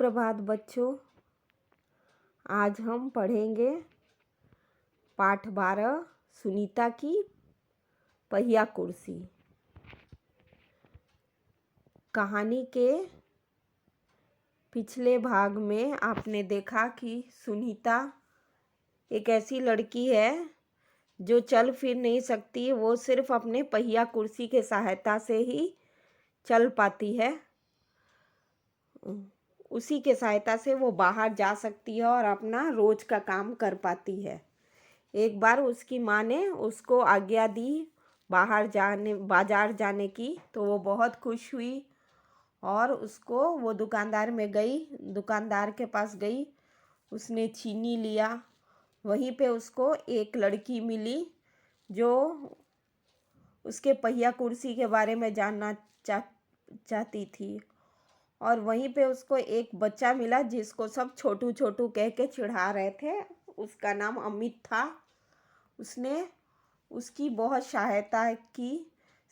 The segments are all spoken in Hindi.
सुप्रभात बच्चों। आज हम पढ़ेंगे पाठ 12 सुनीता की पहिया कुर्सी। कहानी के पिछले भाग में आपने देखा कि सुनीता एक ऐसी लड़की है जो चल फिर नहीं सकती। वो सिर्फ अपने पहिया कुर्सी के सहायता से ही चल पाती है। उसी के सहायता से वो बाहर जा सकती है और अपना रोज का काम कर पाती है। एक बार उसकी माँ ने उसको आज्ञा दी बाजार जाने की, तो वो बहुत खुश हुई और वो दुकानदार के पास गई। उसने चीनी लिया। वहीं पे उसको एक लड़की मिली जो उसके पहिया कुर्सी के बारे में जानना चाहती थी। और वहीं पे उसको एक बच्चा मिला जिसको सब छोटू छोटू कह के चिढ़ा रहे थे। उसका नाम अमित था। उसने उसकी बहुत सहायता की।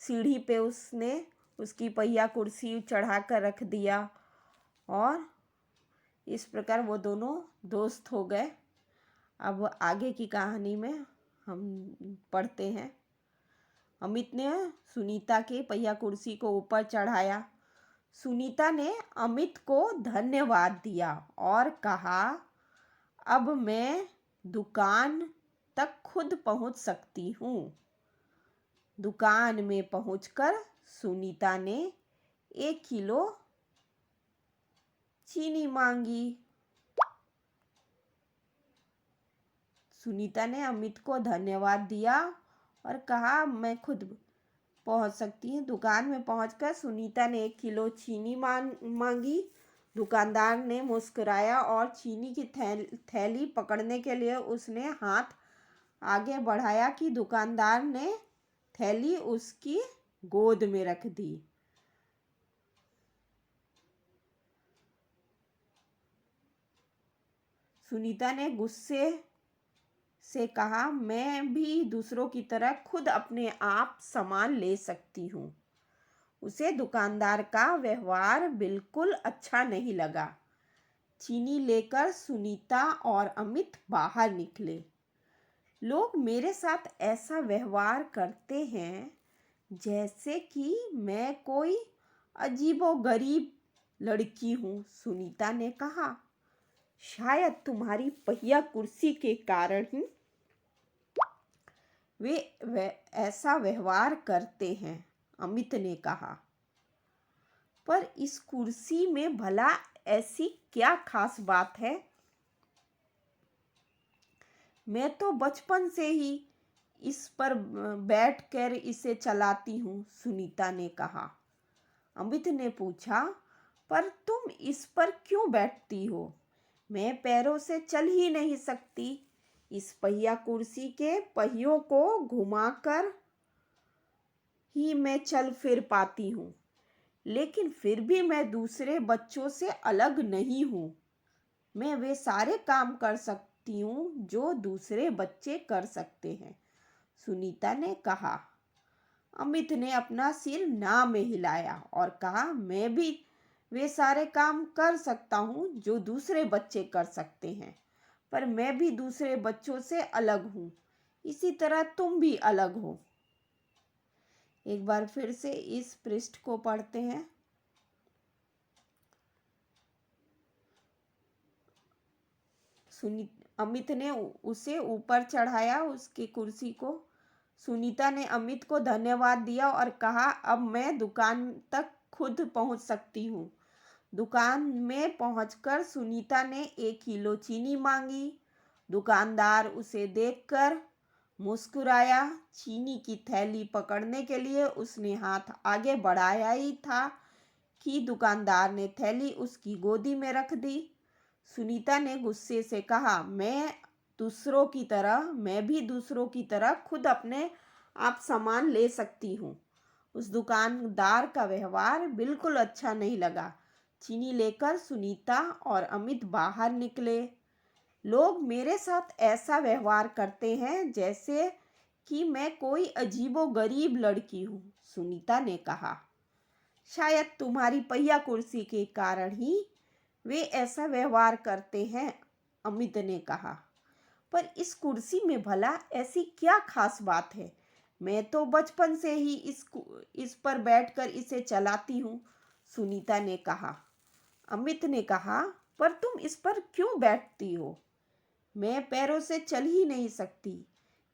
सीढ़ी पे उसने उसकी पहिया कुर्सी चढ़ा कर रख दिया और इस प्रकार वो दोनों दोस्त हो गए। अब आगे की कहानी में हम पढ़ते हैं। अमित ने सुनीता की पहिया कुर्सी को ऊपर चढ़ाया। सुनीता ने अमित को धन्यवाद दिया और कहा, अब मैं दुकान तक खुद पहुंच सकती हूँ। दुकान में पहुंचकर सुनीता ने 1 किलो चीनी मांगी। सुनीता ने अमित को धन्यवाद दिया और कहा, मैं खुद पहुंच सकती हूँ। दुकान में पहुंचकर सुनीता ने 1 किलो चीनी मांगी। दुकानदार ने मुस्कुराया और चीनी की थैली पकड़ने के लिए उसने हाथ आगे बढ़ाया कि दुकानदार ने थैली उसकी गोद में रख दी। सुनीता ने गुस्से से कहा, मैं भी दूसरों की तरह खुद अपने आप सामान ले सकती हूँ। उसे दुकानदार का व्यवहार बिल्कुल अच्छा नहीं लगा। चीनी लेकर सुनीता और अमित बाहर निकले। लोग मेरे साथ ऐसा व्यवहार करते हैं जैसे कि मैं कोई अजीबोगरीब लड़की हूँ, सुनीता ने कहा। शायद तुम्हारी पहिया कुर्सी के कारण ही वे ऐसा व्यवहार करते हैं, अमित ने कहा। पर इस कुर्सी में भला ऐसी क्या खास बात है? मैं तो बचपन से ही इस पर बैठकर इसे चलाती हूँ, सुनीता ने कहा। अमित ने पूछा, पर तुम इस पर क्यों बैठती हो? मैं पैरों से चल ही नहीं सकती। इस पहिया कुर्सी के पहियों को घुमाकर ही मैं चल फिर पाती हूँ। लेकिन फिर भी मैं दूसरे बच्चों से अलग नहीं हूँ। मैं वे सारे काम कर सकती हूँ जो दूसरे बच्चे कर सकते हैं, सुनीता ने कहा। अमित ने अपना सिर ना में हिलाया और कहा, मैं भी वे सारे काम कर सकता हूँ जो दूसरे बच्चे कर सकते हैं, पर मैं भी दूसरे बच्चों से अलग हूँ। इसी तरह तुम भी अलग हो। एक बार फिर से इस पृष्ठ को पढ़ते हैं। अमित ने उसे ऊपर चढ़ाया, उसकी कुर्सी को। सुनीता ने अमित को धन्यवाद दिया और कहा, अब मैं दुकान तक खुद पहुंच सकती हूँ। दुकान में पहुंचकर सुनीता ने 1 किलो चीनी मांगी। दुकानदार उसे देखकर मुस्कुराया। चीनी की थैली पकड़ने के लिए उसने हाथ आगे बढ़ाया ही था कि दुकानदार ने थैली उसकी गोदी में रख दी। सुनीता ने गुस्से से कहा, मैं भी दूसरों की तरह खुद अपने आप सामान ले सकती हूँ। उस दुकानदार का व्यवहार बिल्कुल अच्छा नहीं लगा। चीनी लेकर सुनीता और अमित बाहर निकले। लोग मेरे साथ ऐसा व्यवहार करते हैं जैसे कि मैं कोई अजीबोगरीब लड़की हूँ, सुनीता ने कहा। शायद तुम्हारी पहिया कुर्सी के कारण ही वे ऐसा व्यवहार करते हैं, अमित ने कहा। पर इस कुर्सी में भला ऐसी क्या खास बात है? मैं तो बचपन से ही इस पर बैठकर इसे चलाती हूँ, सुनीता ने कहा। अमित ने कहा, पर तुम इस पर क्यों बैठती हो? मैं पैरों से चल ही नहीं सकती।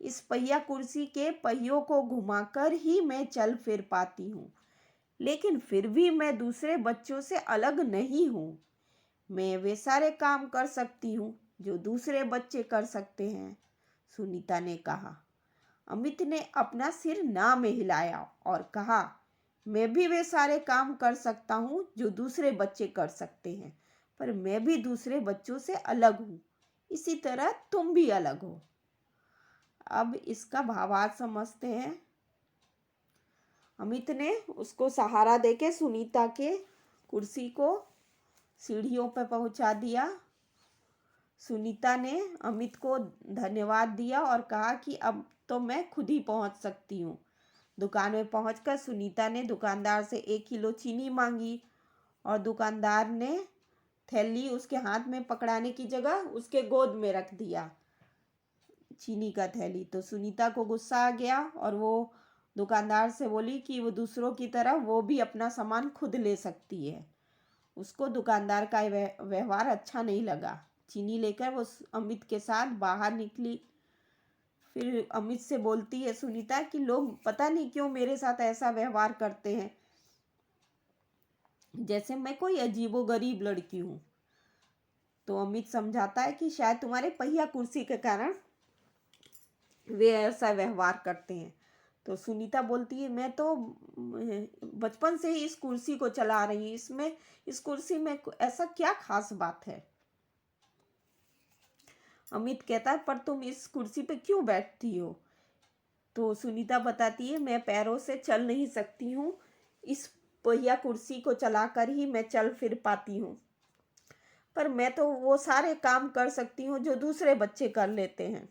इस पहिया कुर्सी के पहियों को घुमाकर ही मैं चल फिर पाती हूँ। लेकिन फिर भी मैं दूसरे बच्चों से अलग नहीं हूँ। मैं वे सारे काम कर सकती हूँ जो दूसरे बच्चे कर सकते हैं, सुनीता ने कहा। अमित ने अपना सिर ना में हिलाया और कहा, मैं भी वे सारे काम कर सकता हूँ जो दूसरे बच्चे कर सकते हैं, पर मैं भी दूसरे बच्चों से अलग हूँ। इसी तरह तुम भी अलग हो। अब इसका भावार्थ समझते हैं। अमित ने उसको सहारा देके सुनीता के कुर्सी को सीढ़ियों पर पहुंचा दिया। सुनीता ने अमित को धन्यवाद दिया और कहा कि अब तो मैं खुद ही पहुंच सकती हूँ। दुकान में पहुंचकर सुनीता ने दुकानदार से 1 किलो चीनी मांगी और दुकानदार ने थैली उसके हाथ में पकड़ाने की जगह उसके गोद में रख दिया, चीनी का थैली। तो सुनीता को गुस्सा आ गया और वो दुकानदार से बोली कि वो दूसरों की तरह वो भी अपना सामान खुद ले सकती है। उसको दुकानदार का व्यवहार अच्छा नहीं लगा। चीनी लेकर वो अमित के साथ बाहर निकली। फिर अमित से बोलती है सुनीता कि लोग पता नहीं क्यों मेरे साथ ऐसा व्यवहार करते हैं, जैसे मैं कोई अजीबोगरीब लड़की हूँ। तो अमित समझाता है कि शायद तुम्हारे पहिया कुर्सी के कारण वे ऐसा व्यवहार करते हैं। तो सुनीता बोलती है, मैं तो बचपन से ही इस कुर्सी को चला रही हूँ, इसमें इस कुर्सी में ऐसा क्या खास बात है? अमित कहता है, पर तुम इस कुर्सी पे क्यों बैठती हो? तो सुनीता बताती है, मैं पैरों से चल नहीं सकती हूँ, इस पहिया कुर्सी को चलाकर ही मैं चल फिर पाती हूँ। पर मैं तो वो सारे काम कर सकती हूँ जो दूसरे बच्चे कर लेते हैं,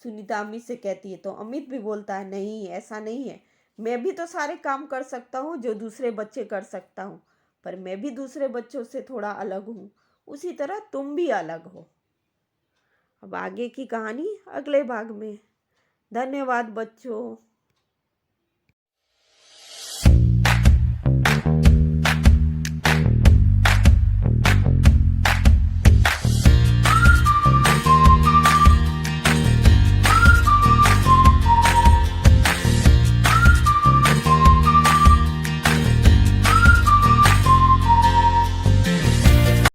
सुनीता अमित से कहती है। तो अमित भी बोलता है, नहीं ऐसा नहीं है, मैं भी तो सारे काम कर सकता हूँ जो दूसरे बच्चे कर सकता हूँ, पर मैं भी दूसरे बच्चों से थोड़ा अलग हूँ, उसी तरह तुम भी अलग हो। अब आगे की कहानी अगले भाग में। धन्यवाद बच्चों।